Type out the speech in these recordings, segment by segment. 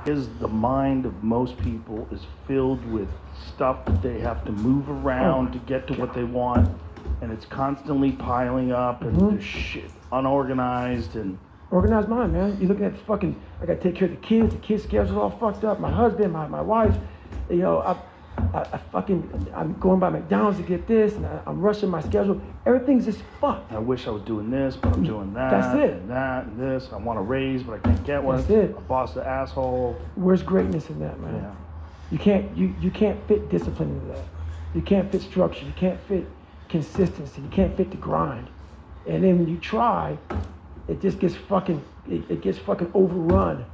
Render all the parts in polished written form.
Is the mind of most people is filled with stuff that they have to move around to get to what they want, and it's constantly piling up, and there's shit unorganized and organized mind, man. You looking at fucking, I gotta take care of the kids' schedule's all fucked up. My husband, my wife, you know, I'm going by McDonald's to get this, and I'm rushing my schedule. Everything's just fucked. I wish I was doing this, but I'm doing that. That's it. And that and this. I want a raise, but I can't get one. That's it. My boss is an asshole. Where's greatness in that, man? Yeah. You can't fit discipline into that. You can't fit structure. You can't fit consistency. You can't fit the grind. And then when you try, it just gets fucking overrun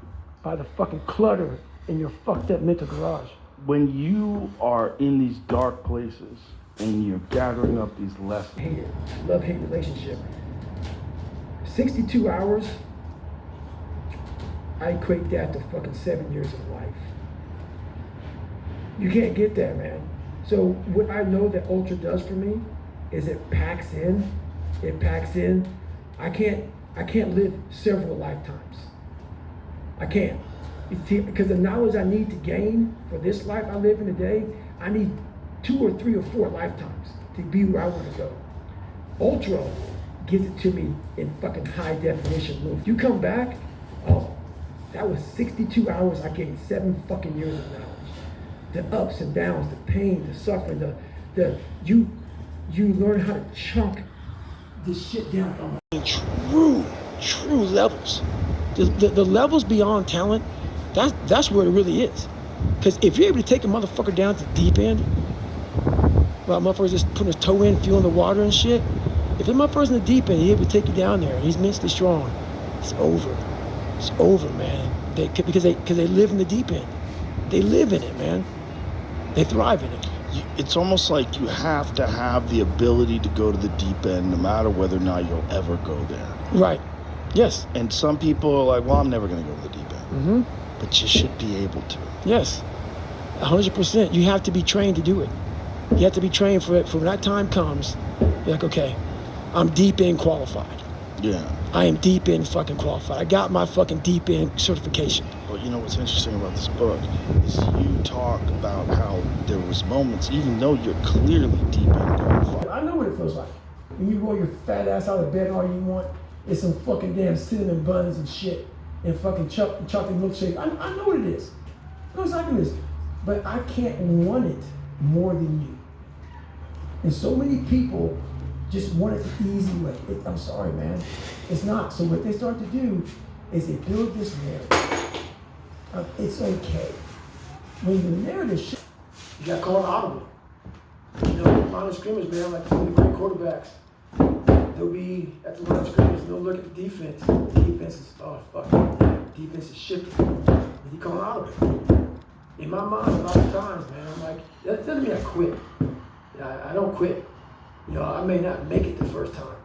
by the fucking clutter in your fucked up mental garage. When you are in these dark places and you're gathering up these lessons. Love-hate relationship. 62 hours, I equate that to fucking 7 years of life. You can't get that, man. So what I know that Ultra does for me is it packs in. I can't live several lifetimes. I can't. Because the knowledge I need to gain for this life I live in today, I need 2 or 3 or 4 lifetimes to be where I want to go. Ultra gives it to me in fucking high definition. If you come back, oh, that was 62 hours. I gained 7 fucking years of knowledge. The ups and downs, the pain, the suffering, you learn how to chunk this shit down. True levels. The levels beyond talent. That's where it really is. Because if you're able to take a motherfucker down to the deep end, while motherfucker's just putting his toe in, feeling the water and shit, if the motherfucker's in the deep end, he's able to take you down there, and he's mentally strong, it's over. It's over, man. Because they live in the deep end. They live in it, man. They thrive in it. It's almost like you have to have the ability to go to the deep end no matter whether or not you'll ever go there. Right. Yes. And some people are like, well, I'm never going to go to the deep end. Mm-hmm. But you should be able to. Yes. 100%. You have to be trained to do it. You have to be trained for it. For when that time comes, you're like, okay, I'm deep in qualified. Yeah. I am deep in fucking qualified. I got my fucking deep in certification. Well, you know what's interesting about this book is you talk about how there was moments, even though you're clearly deep in qualified. I know what it feels like. When you roll your fat ass out of bed and all you want is some fucking damn cinnamon buns and shit and fucking chocolate milkshake. I know what it is. I know exactly what it is. But I can't want it more than you. And so many people just want it the easy way. I'm sorry, man. It's not. So what they start to do is they build this narrative. It's okay. When the narrative shit, you got called audible. You know, line of scrimmage, man, like some of the great quarterbacks. They'll be at the line of scrimmage, they'll look at the defense. The defense is, oh, fuck. Defense is shifting. And you call an audible. In my mind, a lot of times, man, I'm like, that doesn't mean I quit. I don't quit. You know, I may not make it the first time,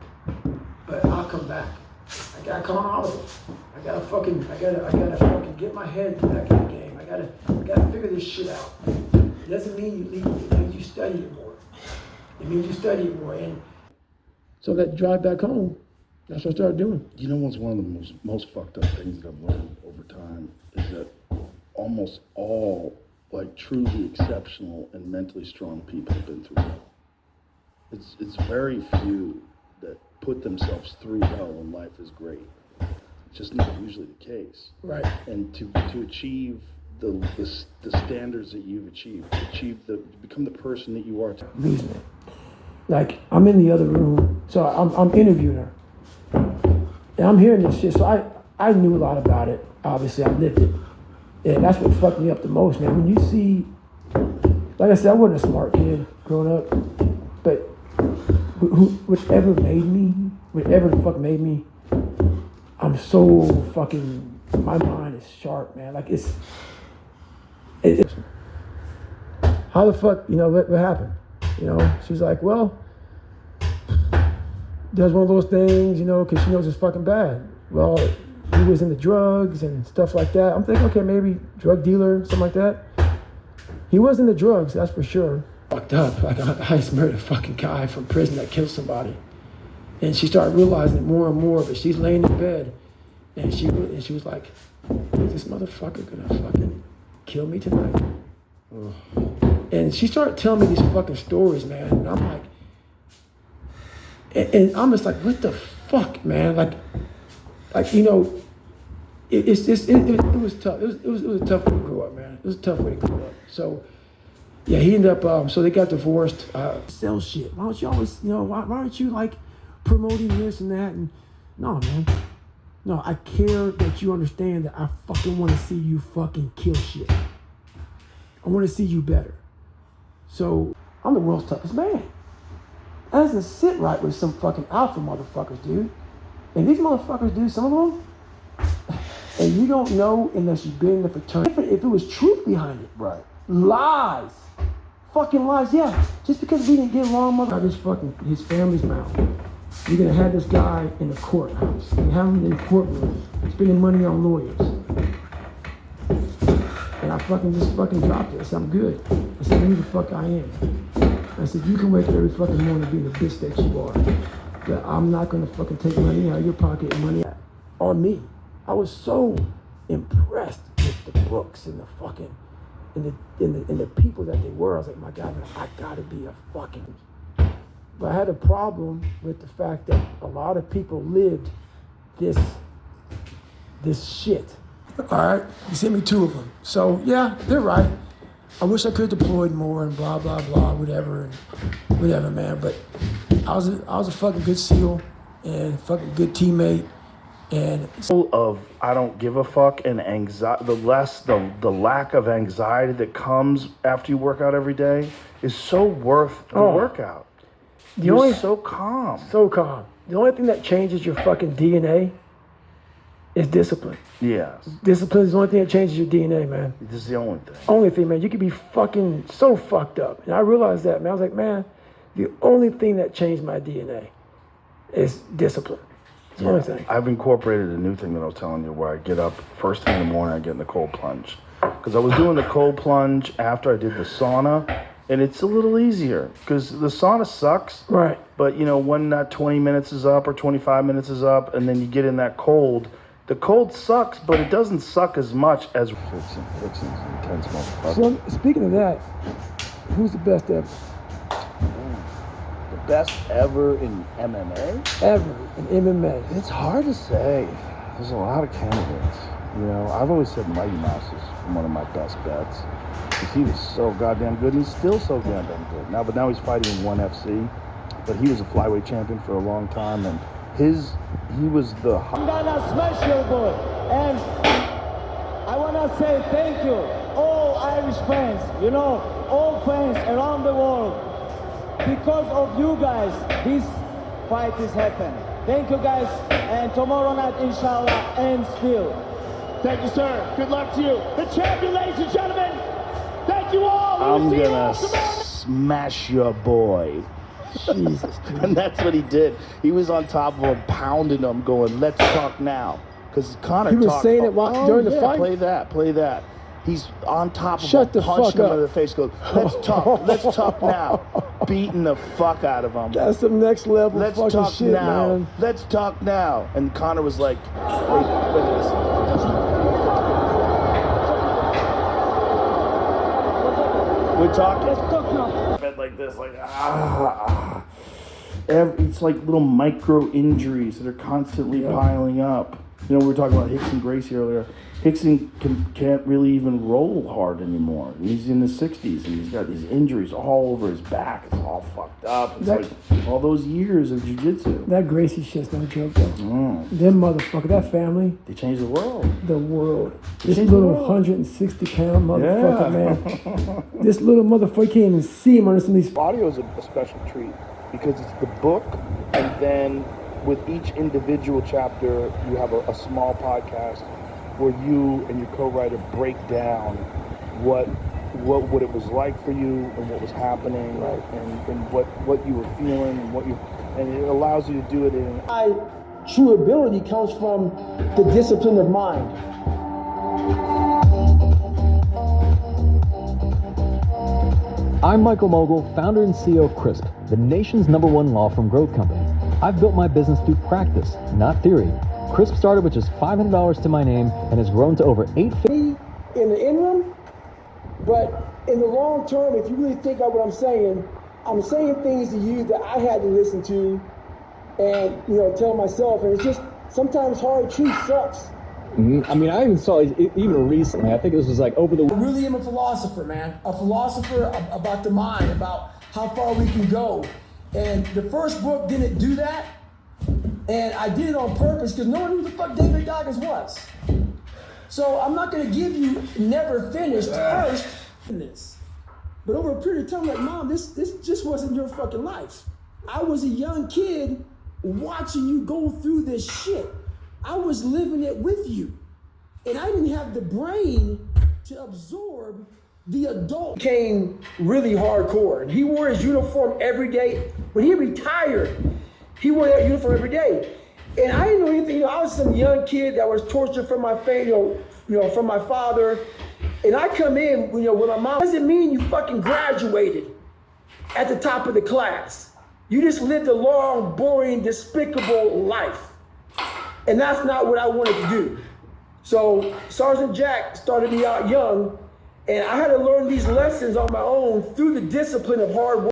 but I'll come back. I gotta call an audible. I gotta fucking get my head back in the game. I gotta figure this shit out. It doesn't mean you leave. It means you study it more. And so that drive back home, that's what I started doing. You know what's one of the most fucked up things that I've learned over time is that almost all like truly exceptional and mentally strong people have been through hell. It's very few that put themselves through hell when life is great. It's just not usually the case. Right. And to achieve the standards that you've achieved, to become the person that you are. Losing it. Like, I'm in the other room, so I'm interviewing her. And I'm hearing this shit, so I knew a lot about it. Obviously, I lived it. And that's what fucked me up the most, man. When you see, like I said, I wasn't a smart kid growing up, but whatever the fuck made me, I'm so fucking, my mind is sharp, man. Like, it's how the fuck, you know, what happened? You know, she's like, well, there's one of those things, you know, because she knows it's fucking bad. Well, he was into drugs and stuff like that. I'm thinking, okay, maybe drug dealer, something like that. He was into drugs, that's for sure. Fucked up. Like, I just married a fucking guy from prison that killed somebody. And she started realizing it more and more, but she's laying in bed And she was like, is this motherfucker gonna fucking kill me tonight? And she started telling me these fucking stories, man. And I'm like, and I'm just like, what the fuck, man? Like you know, it was tough. It was a tough way to grow up, man. It was a tough way to grow up. So yeah, he ended up. So they got divorced. Sell shit. Why don't you always, you know, why aren't you like promoting this and that? And no, man. No, I care that you understand that I fucking want to see you fucking kill shit. I want to see you better. So I'm the world's toughest man. That doesn't sit right with some fucking alpha motherfuckers, dude. And these motherfuckers, dude, some of them, and you don't know unless you've been in the fraternity. If it was truth behind it. Right. Lies. Fucking lies, yeah. Just because we didn't get along, mother, his family's mouth. You're gonna have this guy in the courthouse. You have him in the courtroom, spending money on lawyers. And I just dropped it. I said, I'm good. I said, who the fuck I am. I said, you can wake up every fucking morning being the bitch that you are. But I'm not gonna fucking take money out of your pocket and money on me. I was so impressed with the books and the fucking, and the people that they were. I was like, my God, man, I gotta be a fucking. But I had a problem with the fact that a lot of people lived this shit. All right, you sent me 2 of them. So yeah, they're right. I wish I could have deployed more and blah, blah, blah, whatever, man. But I was a fucking good SEAL and fucking good teammate. And of I don't give a fuck and anxiety, the lack of anxiety that comes after you work out every day is so worth the workout. You're so calm. So calm. The only thing that changes your fucking DNA is discipline. Yes. Discipline is the only thing that changes your DNA, man. This is the only thing. Only thing, man. You could be fucking so fucked up. And I realized that, man. I was like, man, the only thing that changed my DNA is discipline. It's the only thing. I've incorporated a new thing that I was telling you where I get up first thing in the morning, I get in the cold plunge. Because I was doing the cold plunge after I did the sauna, and it's a little easier because the sauna sucks. Right. But, you know, when that 20 minutes is up or 25 minutes is up and then you get in that cold, the cold sucks, but it doesn't suck as much as... It's intense, motherfucker. So, speaking of that, who's the best ever? The best ever in MMA? Ever in MMA. It's hard to say. There's a lot of candidates. You know, I've always said Mighty Mouse is one of my best bets. Because he was so goddamn good, and he's still so goddamn good. But now he's fighting in ONE FC. But he was a flyweight champion for a long time, and he was the... I'm gonna smash your boy. And I wanna say thank you, all Irish fans, you know, all fans around the world. Because of you guys, this fight is happening. Thank you guys, and tomorrow night, inshallah, and still. Thank you, sir. Good luck to you. The champion, ladies and gentlemen. Thank you all. I'm gonna smash your boy. Jesus, dude. And that's what he did. He was on top of him, pounding him, going, let's talk now. Because Conor He was talked, saying it during the fight? Play that. He's on top of Shut him, the punching fuck him up. in the face, goes, let's talk now. Beating the fuck out of him. That's some next level Let's fucking talk shit, now. man. Let's talk now. And Conor was like, wait at this. We're talking. Let's talk now. Bed like this, like it's like little micro injuries that are constantly piling up. You know, we were talking about Rickson Gracie earlier. Rickson can't really even roll hard anymore. He's in his 60s and he's got these injuries all over his back. It's all fucked up. It's like all those years of jiu-jitsu. That Gracie shit's no joke, though. Them motherfucker, that family. They changed the world. The world. This changed the little world. 160-pound motherfucker, man. This little motherfucker, you can't even see him under some of these. Audio is a special treat because it's the book, and then with each individual chapter, you have a small podcast where you and your co-writer break down what it was like for you and what was happening, Right. and what you were feeling and it allows you to do it in. My true ability comes from the discipline of mind. I'm Michael Mogul, founder and CEO of CRISP, the nation's #1 law firm growth company. I've built my business through practice, not theory. Crisp started with just $500 to my name and has grown to over $8 in the interim, but in the long term, if you really think about what I'm saying things to you that I had to listen to and, you know, tell myself, and it's just sometimes hard truth sucks. I mean, I even saw it even recently. I think this was like over the. I really am a philosopher, man. A philosopher about the mind, about how far we can go. And the first book didn't do that. And I did it on purpose because no one knew who the fuck David Goggins was. So I'm not gonna give you never finished first in this. But over a period of time, like, Mom, this just wasn't your fucking life. I was a young kid watching you go through this shit. I was living it with you. And I didn't have the brain to absorb the adult. Came really hardcore. And he wore his uniform every day. When he retired, he wore that uniform every day. And I didn't know anything. You know, I was some young kid that was tortured from my family, you know, from my father. And I come in, you know, with my mom. Doesn't mean you fucking graduated at the top of the class. You just lived a long, boring, despicable life. And that's not what I wanted to do. So Sergeant Jack started me out young, and I had to learn these lessons on my own through the discipline of hard work.